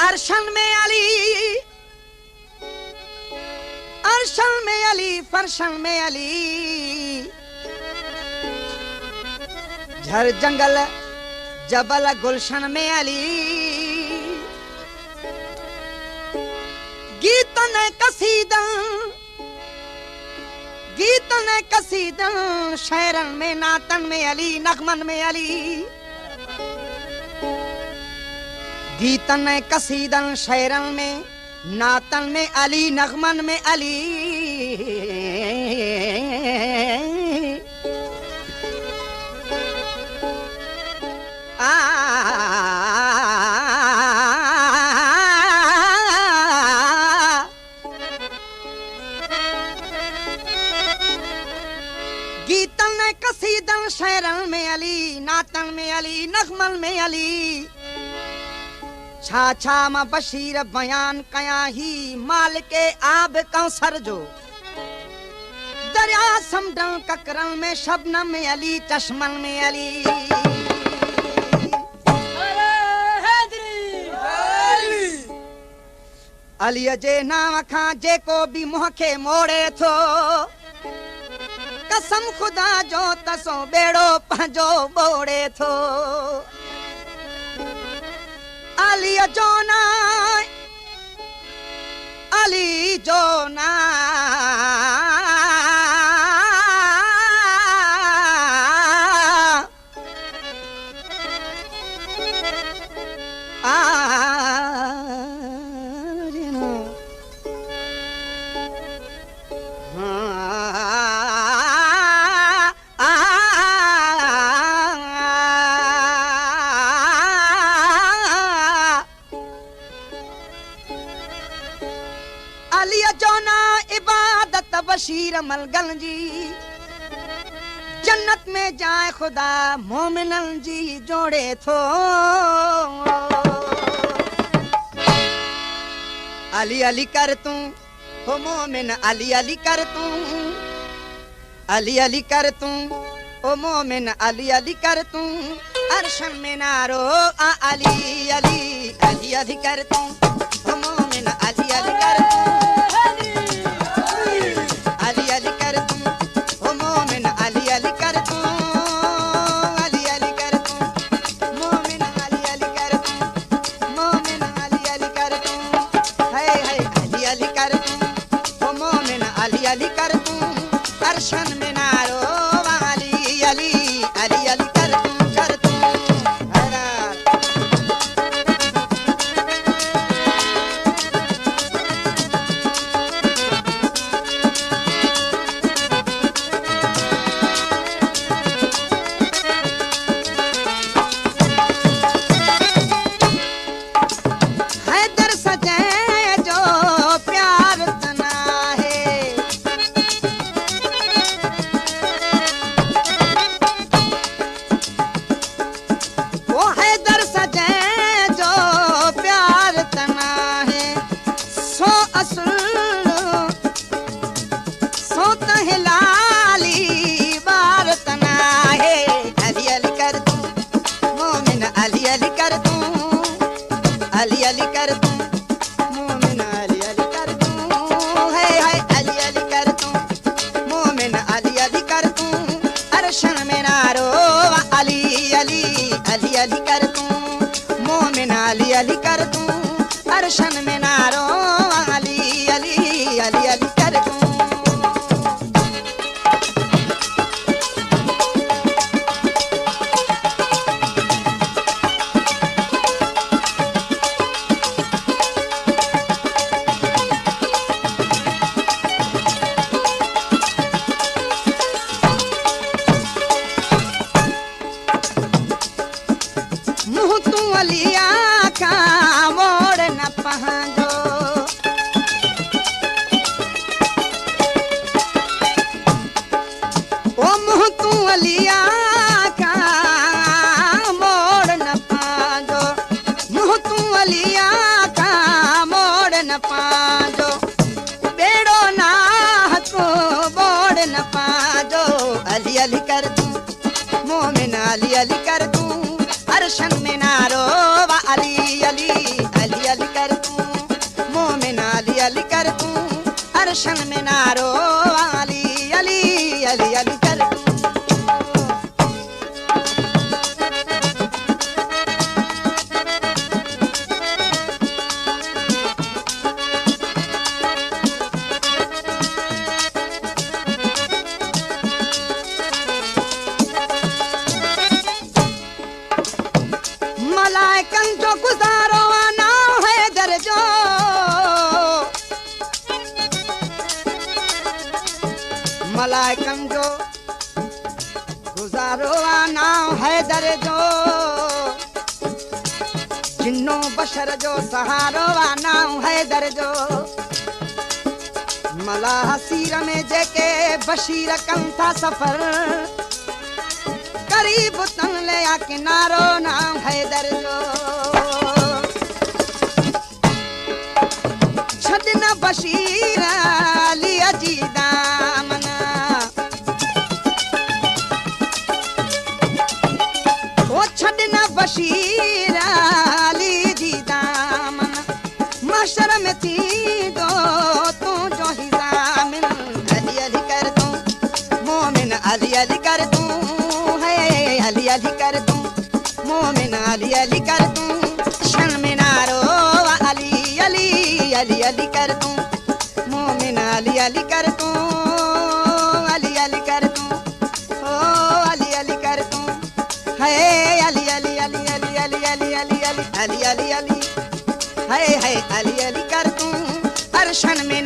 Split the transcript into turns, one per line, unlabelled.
अरशन में अली, अरशन में अली, फरशन में अली, झर जंगल जबल गुलशन में अली। गीतन कसीदन, गीतन कसीदन, शायरन में नातन में अली, नगमन में अली। गीतन कसीदन, शायरन में नातन में अली, नगमन में अली। गीतन कसीदन, शायरन में अली, नातन में अली, नगमन में अली। छा छा मा बशीर बयान कया ही माल के आब कौसर जो। दरिया समडन ककरन में शबनम में अली, चश्मन में अली। अली जे नाम खां जेको भी मुंह के मोड़े थो, कसम खुदा जो तसो बेड़ो पंहिंजो बोड़े थो। अली जो ना, अली जो ना, बशीर मलगन जी, जन्नत में जाए खुदा मोमिनन जी जोड़े थो। अली अली कर तू हो मोमिन, अली अली कर तू, अली अली कर तू ओ मोमिन, अली अली कर तू। अरशन में नारो आ अली अली, अली अली कर तू ओ मोमिन, अली अली कर तू। अरशन में नारो अली अली, अली अली कर तू, कर तू। हैदर सजे जो प्यार तना है, अली अली कर तू मोमिन, अली अली कर तू, है अली अली कर तू मोमिन, अली अली कर तू। अरशन में नारो अली अली, अली अली कर तू मोमिन, अली अली कर तू। अरशन में नारो अली अली, अली अली कर तू। अलिया का मोड़ न पहाजो, ओ मुँह तू अलिया का मोड़ न पाजो, मुँह तू अलिया का मोड़ न पाजो। बेड़ो ना को बोड़ न पाजो, अली अली कर तू मोमिन, अली अली कर तू। अरशन में नारो अली अली, अली अली कर अरशन में नारो अली अली अली अली कर दूं। मलाइकन जो गुजारो आना है दर्जो, मलाइकन जो गुजारो आना है दर्जो, जिन्नो बशर जो सहारो आना है दर्जो। मला हसीर में जेके बशीर कन था सफर, करीब तन ले आ किनारो नाम है दर्जो। छदना बशीर अली अजी दामना, ओ छदना बशीर अली जी दामना, माशर में थी दो तू जो ही जामिन। अली अली कर दूं मोमिन अली अली कर दूं, अली अली कर दूं मोमिन अली अली कर दूं। शन में नारो अली अली अली अली कर दूं मोमिन अली अली कर दूं, अली अली कर दूं, ओ अली अली कर दूं, है अली अली अली अली अली अली अली अली अली अली अली, है अली अली कर दूं। अरशन में